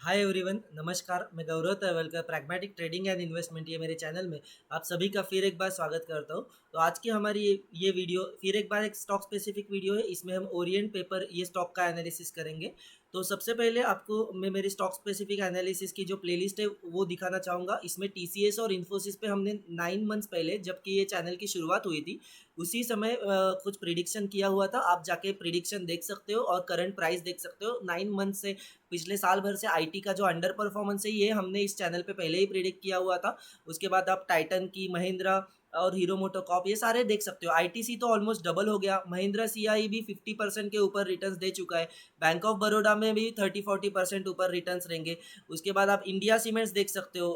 Hi everyone, नमस्कार। मैं गौरव तवलकर, pragmatic trading and investment, ये मेरे चैनल में आप सभी का फिर एक बार स्वागत करता हूँ। तो आज की हमारी ये वीडियो फिर एक बार एक स्टॉक स्पेसिफिक वीडियो है। इसमें हम ओरिएंट पेपर ये स्टॉक का एनालिसिस करेंगे। तो सबसे पहले आपको मैं मेरी स्टॉक स्पेसिफिक एनालिसिस की जो प्लेलिस्ट है वो दिखाना चाहूँगा। इसमें टीसीएस और इन्फोसिस पे हमने 9 मंथ्स पहले, जबकि ये चैनल की शुरुआत हुई थी, उसी समय कुछ प्रिडिक्शन किया हुआ था। आप जाके प्रिडिक्शन देख सकते हो और करंट प्राइस देख सकते हो। 9 मंथ से, पिछले साल भर से आईटी का जो अंडर परफॉर्मेंस है ये हमने इस चैनल पे पहले ही प्रिडिक्ट किया हुआ था। उसके बाद आप टाइटन की, महिंद्रा और हीरो मोटोकॉर्प ये सारे देख सकते हो। आईटीसी तो ऑलमोस्ट डबल हो गया। महिंद्रा सीआई भी 50% के ऊपर रिटर्न्स दे चुका है। बैंक ऑफ बड़ौदा में भी 30-40% ऊपर रिटर्न्स रहेंगे। उसके बाद आप इंडिया सीमेंट्स देख सकते हो,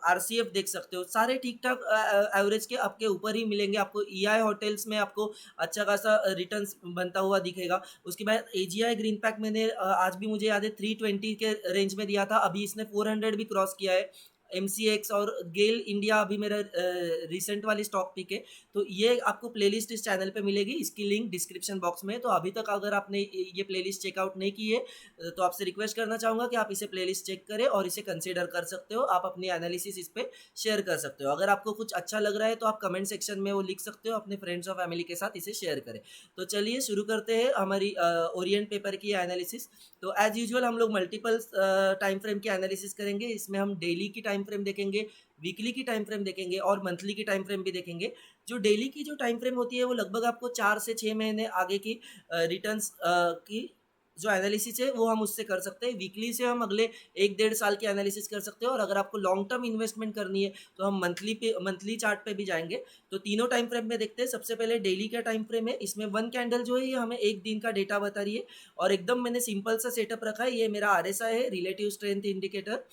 आरसीएफ देख सकते हो। सारे ठीक ठाक एवरेज के आपके ऊपर ही मिलेंगे। आपको ईआई होटल्स में आपको अच्छा खासा रिटर्न्स बनता हुआ दिखेगा। उसके बाद एजीआई ग्रीन पैक मैंने आज भी मुझे याद है 320 के रेंज में दिया था। अभी इसने 400 भी क्रॉस किया है। एमसीएक्स और गेल इंडिया अभी मेरा रिसेंट वाली स्टॉक पिक है। तो ये आपको प्लेलिस्ट इस चैनल पे मिलेगी। इसकी लिंक डिस्क्रिप्शन बॉक्स में है। तो अभी तक अगर आपने ये प्लेलिस्ट चेकआउट नहीं की है तो आपसे रिक्वेस्ट करना चाहूँगा कि आप इसे प्लेलिस्ट चेक करें और इसे कंसिडर कर सकते हो। आप अपनी एनालिसिस इस पर शेयर कर सकते हो। अगर आपको कुछ अच्छा लग रहा है तो आप कमेंट सेक्शन में वो लिख सकते हो, अपने फ्रेंड्स और फैमिली के साथ इसे शेयर करें। तो चलिए शुरू करते हैं हमारी ओरिएंट पेपर की एनालिसिस। तो एज यूजुअल हम लोग मल्टीपल टाइम फ्रेम की एनालिसिस करेंगे। इसमें हम डेली की टाइम फ्रेम देखेंगे, वीकली की टाइम फ्रेम देखेंगे और मंथली की टाइम फ्रेम भी देखेंगे। जो डेली की जो टाइम फ्रेम होती है वो लगभग आपको 4 से 6 महीने आगे की रिटर्न्स की जो एनालिसिस है वो हम उससे कर सकते हैं। वीकली से हम अगले 1-1.5 साल की एनालिसिस कर सकते हैं। और अगर आपको लॉन्ग टर्म इन्वेस्टमेंट करनी है तो हम मंथली चार्ट पे भी जाएंगे। तो तीनों टाइम फ्रेम में देखते हैं। सबसे पहले डेली का टाइम फ्रेम है। इसमें वन कैंडल जो है ये हमें एक दिन का डेटा बता रही है और एकदम मैंने सिंपल सा सेटअप रखा है। ये मेरा आरएसआई है, relative strength indicator,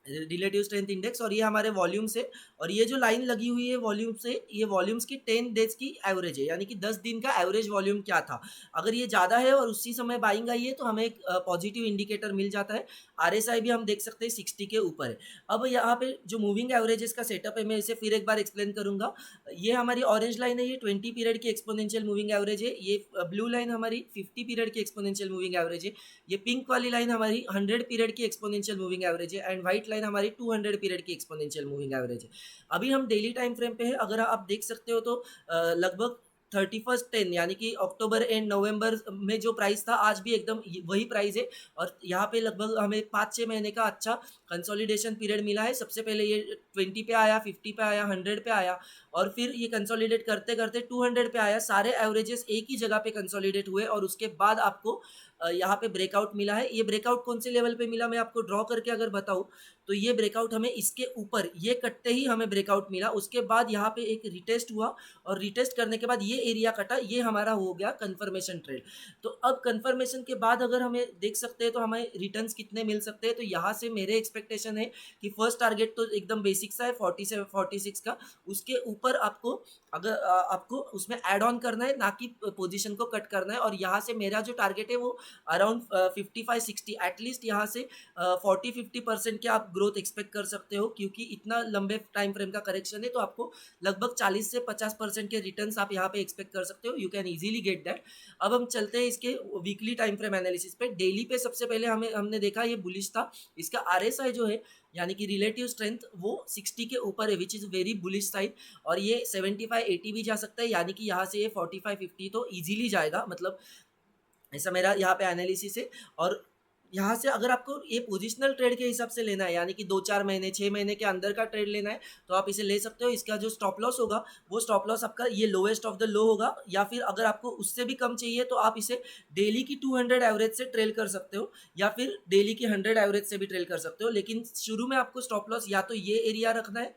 relative strength index, और ये हमारे वॉल्यूम्स है। और ये जो लाइन लगी हुई है वॉल्यूम से, ये वॉल्यूम्स की 10 डेज की एवरेज है, यानी कि 10 दिन का एवरेज वॉल्यूम क्या था। अगर ये ज़्यादा है और उसी समय बाइंग आई है तो हमें एक पॉजिटिव इंडिकेटर मिल जाता है। आरएसआई भी हम देख सकते हैं 60 के ऊपर है। अब यहाँ पे जो मूविंग एवरेजेस का सेटअप है मैं इसे फिर एक बार एक्सप्लेन करूंगा। ये हमारी ऑरेंज लाइन है, ये 20 पीरियड की एक्सपोनेंशियल मूविंग एवरेज है। ये ब्लू लाइन हमारी 50 पीरियड की एक्सपोनेंशियल मूविंग एवरेज है। ये पिंक वाली लाइन हमारी 100 पीरियड की एक्सपोनेंशियल मूविंग एवरेज है एंड व्हाइट लाइन हमारी 200 पीरियड की एक्सपोनेंशियल मूविंग एवरेज है। अभी हम डेली टाइम फ्रेम पे है। अगर आप देख सकते हो तो लगभग 31/10 यानी कि अक्टूबर एंड नवंबर में जो प्राइस था आज भी एकदम वही प्राइस है। और यहाँ पे लगभग हमें 5-6 महीने का अच्छा कंसोलिडेशन पीरियड मिला है। सबसे पहले ये 20 पे आया, 50 पे आया, 100 पे आया और फिर ये कंसोलिडेट करते करते 200 पे आया। सारे एवरेजेस एक ही जगह पे कंसोलिडेट हुए और उसके बाद आपको यहाँ पे ब्रेकआउट मिला है। ये ब्रेकआउट कौन से लेवल पे मिला मैं आपको ड्रॉ करके अगर बताऊँ तो ये ब्रेकआउट हमें इसके ऊपर, ये कटते ही हमें ब्रेकआउट मिला। उसके बाद यहाँ पे एक रिटेस्ट हुआ और रिटेस्ट करने के बाद ये एरिया कटा, ये हमारा हो गया कंफर्मेशन ट्रेड। तो अब कंफर्मेशन के बाद अगर हमें देख सकते हैं तो हमें रिटर्न्स कितने मिल सकते हैं। तो यहाँ से मेरे एक्सपेक्टेशन है कि फर्स्ट टारगेट तो एकदम बेसिक सा है 47-46 का। उसके ऊपर आपको अगर आपको उसमें ऐड ऑन करना है, ना कि पोजीशन को कट करना है। और यहाँ से मेरा जो टारगेट है वो अराउंड 55-60, एटलीस्ट यहाँ से 40-50% के आप ग्रोथ एक्सपेक्ट कर सकते हो। क्योंकि इतना लंबे टाइम फ्रेम का करेक्शन है तो आपको लगभग 40 से 50% के रिटर्न्स आप यहाँ पे एक्सपेक्ट कर सकते हो। You can easily get that. अब हम चलते हैं इसके वीकली टाइम फ्रेम एनालिसिस पे। डेली पे सबसे पहले हमने देखा ये बुलिश था। इसका आरएसआई जो है यानी कि रिलेटिव स्ट्रेंथ वो 60 के ऊपर है, which is very bullish side. और ये 75-80 भी जा सकता है, यानी कि यहाँ से ये 45-50 तो इजीली जाएगा। मतलब ऐसा मेरा यहाँ पे एनालिसिस है। और यहाँ से अगर आपको ये पोजिशनल ट्रेड के हिसाब से लेना है, यानी कि 2-4 महीने 6 महीने के अंदर का ट्रेड लेना है, तो आप इसे ले सकते हो। इसका जो स्टॉप लॉस होगा वो स्टॉप लॉस आपका ये लोएस्ट ऑफ द लो होगा। या फिर अगर आपको उससे भी कम चाहिए तो आप इसे डेली की 200 एवरेज से ट्रेल कर सकते हो या फिर डेली की 100 एवरेज से भी ट्रेल कर सकते हो। लेकिन शुरू में आपको स्टॉप लॉस या तो ये एरिया रखना है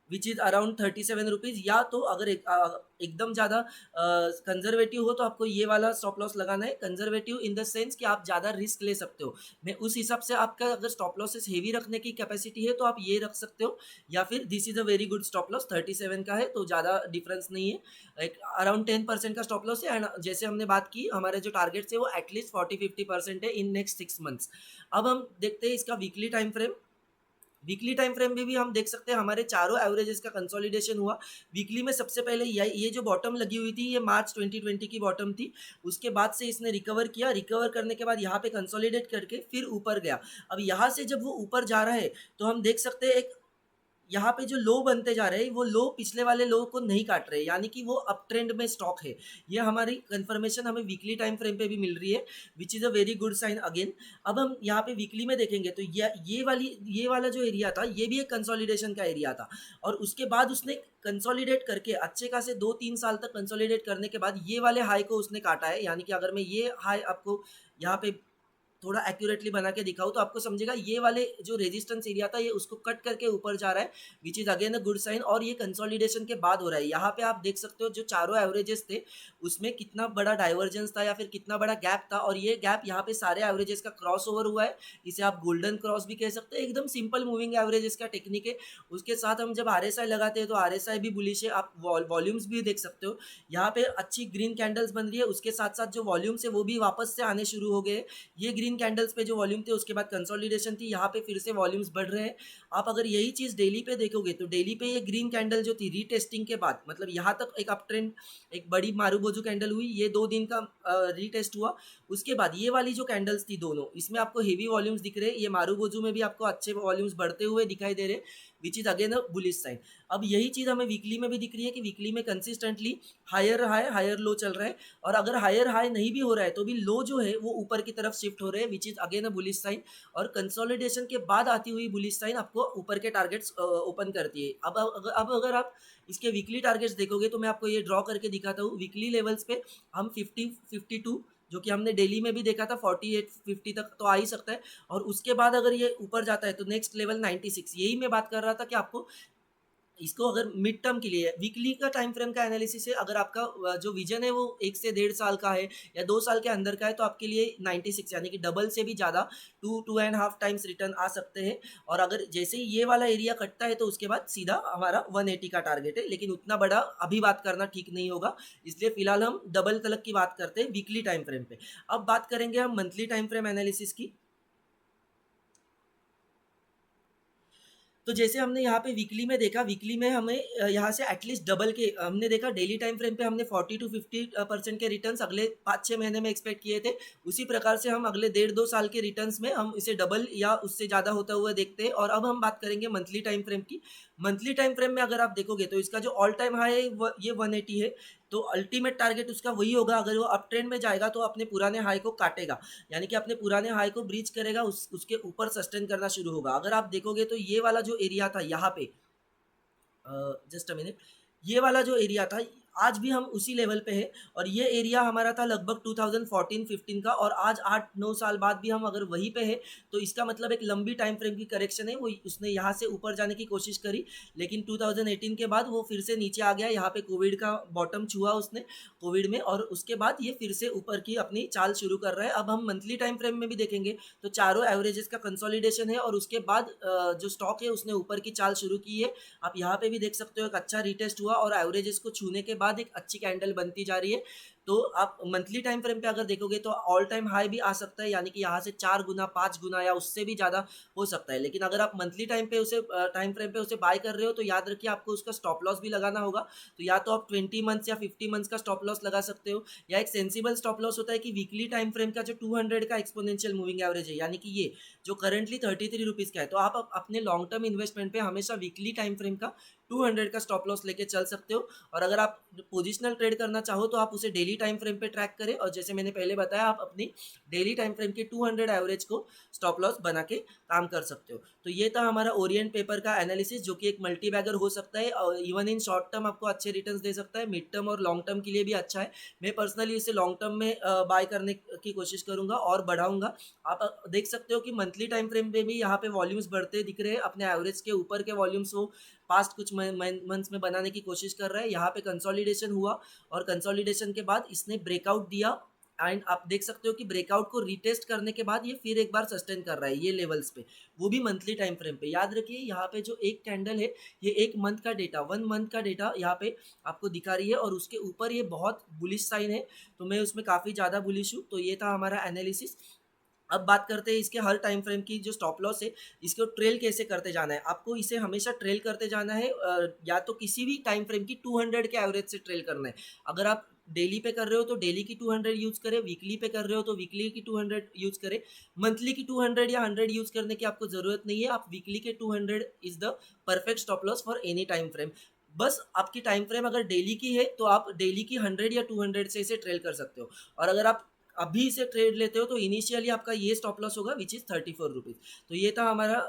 विच इज़ अराउंड 37 रुपीज़, या तो अगर एकदम ज़्यादा कंजर्वेटिव हो तो आपको ये वाला स्टॉप लॉस लगाना है। कंजर्वेटिव इन द सेंस कि आप ज़्यादा रिस्क ले सकते हो। मैं उस हिसाब से, आपका अगर स्टॉप लॉसेस हेवी रखने की कैपेसिटी है तो आप ये रख सकते हो। या फिर this is a very good stop loss, 37 का है तो ज़्यादा डिफरेंस नहीं है। एक अराउंड 10% का स्टॉप लॉस है। एंड जैसे हमने बात की, हमारे जो टारगेट्स है वो एटलीस्ट 40-50% है इन नेक्स्ट 6 मंथ्स। अब हम देखते हैं इसका weekly time frame. Weekly time frame में भी हम देख सकते हैं हमारे चारों एवरेजेस का कंसोलिडेशन हुआ। वीकली में सबसे पहले ये जो बॉटम लगी हुई थी ये मार्च 2020 की बॉटम थी। उसके बाद से इसने रिकवर किया, रिकवर करने के बाद यहाँ पे कंसोलिडेट करके फिर ऊपर गया। अब यहाँ से जब वो ऊपर जा रहा है तो हम देख सकते हैं एक यहाँ पे जो लो बनते जा रहे हैं वो लो पिछले वाले लो को नहीं काट रहे, यानी कि वो अप ट्रेंड में स्टॉक है। ये हमारी कंफर्मेशन हमें वीकली टाइम फ्रेम पे भी मिल रही है, which is a very good sign again. अब हम यहाँ पे वीकली में देखेंगे तो ये वाला जो एरिया था ये भी एक कंसोलिडेशन का एरिया था, और उसके बाद उसने कंसोलिडेट करके अच्छे खासे 2-3 साल तक कंसोलिडेट करने के बाद ये वाले हाई को उसने काटा है। यानी कि अगर मैं ये हाई आपको यहाँ पे थोड़ा एक्यूरेटली बना के दिखाऊँ तो आपको समझेगा ये वाले जो रेजिस्टेंस एरिया था ये उसको कट करके ऊपर जा रहा है, which is again a good sign, और ये कंसोलिडेशन के बाद हो रहा है। यहाँ पे आप देख सकते हो जो चारों एवरेजेस थे उसमें कितना बड़ा डाइवर्जेंस था या फिर कितना बड़ा गैप था, और ये गैप यहाँ पे सारे एवरेजेस का क्रॉस ओवर हुआ है। इसे आप गोल्डन क्रॉस भी कह सकते हैं, एकदम सिंपल मूविंग एवरेजेस का टेक्निक है। उसके साथ हम जब RSI लगाते हैं तो RSI भी बुलिश है, आप वॉल्यूम्स भी देख सकते हो यहाँ पे अच्छी ग्रीन कैंडल्स बन रही है। उसके साथ साथ जो वॉल्यूम्स है वो भी वापस से आने शुरू हो गए। ये ग्रीन कैंडल्स पे जो वॉल्यूम थे उसके बाद कंसोलिडेशन थी, यहाँ पे फिर से वॉल्यूम्स बढ़ रहे हैं। आप अगर यही चीज़ डेली पे देखोगे तो डेली पे ये ग्रीन कैंडल जो थी रीटेस्टिंग के बाद, मतलब यहाँ तक एक अप ट्रेंड एक बड़ी मारूबोजू कैंडल हुई, ये 2 दिन का रीटेस्ट हुआ। उसके बाद ये वाली जो कैंडल्स थी दोनों, इसमें आपको हेवी वॉल्यूम्स दिख रहे हैं, ये मारूबोजू में भी आपको अच्छे वॉल्यूम्स बढ़ते हुए दिखाई दे रहे, which is again a bullish sign. अब यही चीज़ हमें वीकली में भी दिख रही है कि वीकली में consistently higher high higher low चल रहा है, और अगर हायर हाई नहीं भी हो रहा है तो भी लो जो है वो ऊपर की तरफ शिफ्ट हो रहे हैं, which is again a bullish sign. और कंसोलिडेशन के बाद आती हुई बुलिश साइन आपको ऊपर के टारगेट्स ओपन करती है। अब अगर आप इसके वीकली टारगेट्स देखोगे तो मैं आपको ये ड्रॉ करके दिखाता हूँ। वीकली लेवल्स पे हम 50-52 जो कि हमने डेली में भी देखा था 48-50 तक तो आ ही सकता है, और उसके बाद अगर ये ऊपर जाता है तो नेक्स्ट लेवल 96। यही मैं बात कर रहा था कि आपको इसको अगर मिड टर्म के लिए वीकली का टाइम फ्रेम का एनालिसिस है, अगर आपका जो विजन है वो 1 से 1.5 साल का है या 2 साल के अंदर का है तो आपके लिए 96 यानी कि डबल से भी ज़्यादा 2-2.5 टाइम्स रिटर्न आ सकते हैं। और अगर जैसे ही ये वाला एरिया कटता है तो उसके बाद सीधा हमारा 180 का टारगेट है, लेकिन उतना बड़ा अभी बात करना ठीक नहीं होगा, इसलिए फिलहाल हम डबल तलक की बात करते हैं वीकली टाइम फ्रेम पे। अब बात करेंगे हम मंथली टाइम फ्रेम एनालिसिस की। तो जैसे हमने यहाँ पे वीकली में देखा, वीकली में हमें यहाँ से एटलीस्ट डबल के हमने देखा। डेली टाइम फ्रेम पे हमने 40-50% के रिटर्न्स अगले 5-6 महीने में एक्सपेक्ट किए थे। उसी प्रकार से हम अगले 1.5-2 साल के रिटर्न्स में हम इसे डबल या उससे ज़्यादा होता हुआ देखते हैं। और अब हम बात करेंगे मंथली टाइम फ्रेम की। मंथली टाइम फ्रेम में अगर आप देखोगे तो इसका जो ऑल टाइम हाई है ये 180 है, तो अल्टीमेट टारगेट उसका वही होगा। अगर वो अप ट्रेंड में जाएगा तो अपने पुराने हाई को काटेगा, यानी कि अपने पुराने हाई को ब्रीच करेगा, उसके ऊपर सस्टेन करना शुरू होगा। अगर आप देखोगे तो ये वाला जो एरिया था यहाँ पे, जस्ट अ मिनट, ये वाला जो एरिया था आज भी हम उसी लेवल पे है, और ये एरिया हमारा था लगभग 2014-15 का, और आज 8-9 साल बाद भी हम अगर वहीं पे है तो इसका मतलब एक लंबी टाइम फ्रेम की करेक्शन है। वो उसने यहाँ से ऊपर जाने की कोशिश करी, लेकिन 2018 के बाद वो फिर से नीचे आ गया। यहाँ पे कोविड का बॉटम छुआ उसने कोविड में, और उसके बाद ये फिर से ऊपर की अपनी चाल शुरू कर रहा है। अब हम मंथली टाइम फ्रेम में भी देखेंगे तो चारों एवरेजेस का कंसोलिडेशन है, और उसके बाद जो स्टॉक है उसने ऊपर की चाल शुरू की है। आप यहाँ पे भी देख सकते हो एक अच्छा रिटेस्ट हुआ और एवरेजेस को छूने के बाद एक अच्छी कैंडल बनती जा रही है। तो आप मंथली टाइम फ्रेम पे अगर देखोगे तो ऑल टाइम हाई भी आ सकता है, यानी कि यहाँ से 4 गुना 5 गुना या उससे भी ज़्यादा हो सकता है। लेकिन अगर आप मंथली टाइम फ्रेम पे उसे बाय कर रहे हो तो याद रखिए आपको उसका स्टॉप लॉस भी लगाना होगा। तो या तो आप 20 मंथ्स या 50 मंथ्स का स्टॉप लॉस लगा सकते हो, या एक सेंसिबल स्टॉप लॉस होता है कि वीकली टाइम फ्रेम का जो 200 का एक्सपोनेंशियल मूविंग एवरेज है, यानी कि ये जो करंटली 33 रुपीज़ का है, तो आप अपने लॉन्ग टर्म इन्वेस्टमेंट पे हमेशा वीकली टाइम फ्रेम का 200 का स्टॉप लॉस लेके चल सकते हो। और अगर आप पोजिशनल ट्रेड करना चाहो तो आप उसे डेली टाइम फ्रेम पे ट्रैक करें, और जैसे मैंने पहले बताया आप अपनी डेली टाइम फ्रेम के 200 एवरेज को स्टॉप लॉस बना के काम कर सकते हो। तो ये था हमारा ओरिएंट पेपर का एनालिसिस, जो कि एक मल्टी बैगर हो सकता है और इवन इन शॉर्ट टर्म आपको अच्छे रिटर्न्स दे सकता है, मिड टर्म और लॉन्ग टर्म के लिए भी अच्छा है। मैं पर्सनली इसे लॉन्ग टर्म में बाय करने की कोशिश करूंगा और बढ़ाऊंगा। आप देख सकते हो कि मंथली टाइम फ्रेम पे भी यहाँ पे वॉल्यूम्स बढ़ते दिख रहे हैं, अपने एवरेज के ऊपर के वॉल्यूम्स वो पास्ट कुछ मंथ्स में बनाने की कोशिश कर रहा है। यहाँ पे कंसोलिडेशन हुआ, और कंसोलिडेशन के बाद इसने ब्रेकआउट दिया, एंड आप देख सकते हो कि ब्रेकआउट को रिटेस्ट करने के बाद ये फिर एक बार सस्टेन कर रहा है ये लेवल्स पे, वो भी मंथली टाइम फ्रेम पे। याद रखिए यहाँ पे जो एक कैंडल है ये 1 मंथ का डेटा 1 मंथ का डेटा यहाँ पे आपको दिखा रही है, और उसके ऊपर ये बहुत बुलिश साइन है, तो मैं उसमें काफ़ी ज़्यादा बुलिश हूँ। तो ये था हमारा एनालिसिस। अब बात करते हैं इसके हर टाइम फ्रेम की जो स्टॉप लॉस है, इसको ट्रेल कैसे करते जाना है। आपको इसे हमेशा ट्रेल करते जाना है, या तो किसी भी टाइम फ्रेम की 200 के एवरेज से ट्रेल करना है। अगर आप डेली पे कर रहे हो तो डेली की 200 यूज़ करें, वीकली पे कर रहे हो तो वीकली की 200 यूज़ करें, मंथली की 200 या 100 यूज़ करने की आपको ज़रूरत नहीं है। आप वीकली के 200 is the perfect stop loss for any time frame. बस आपकी टाइम फ्रेम अगर डेली की है तो आप डेली की 100 या 200 से इसे ट्रेल कर सकते हो। और अगर आप अभी इसे ट्रेड लेते हो तो इनिशियली आपका ये स्टॉप लॉस होगा विच इज़ 34 रुपीज़। तो ये था हमारा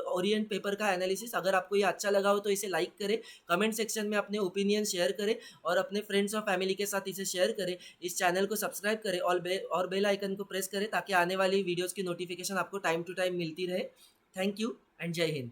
ओरिएंट पेपर का एनालिसिस। अगर आपको ये अच्छा लगा हो तो इसे लाइक करें, कमेंट सेक्शन में अपने ओपिनियन शेयर करें और अपने फ्रेंड्स और फैमिली के साथ इसे शेयर करें। इस चैनल को सब्सक्राइब करें और बेल आइकन को प्रेस करें ताकि आने वाली वीडियोज़ की नोटिफिकेशन आपको टाइम टू टाइम मिलती रहे। थैंक यू एंड जय हिंद।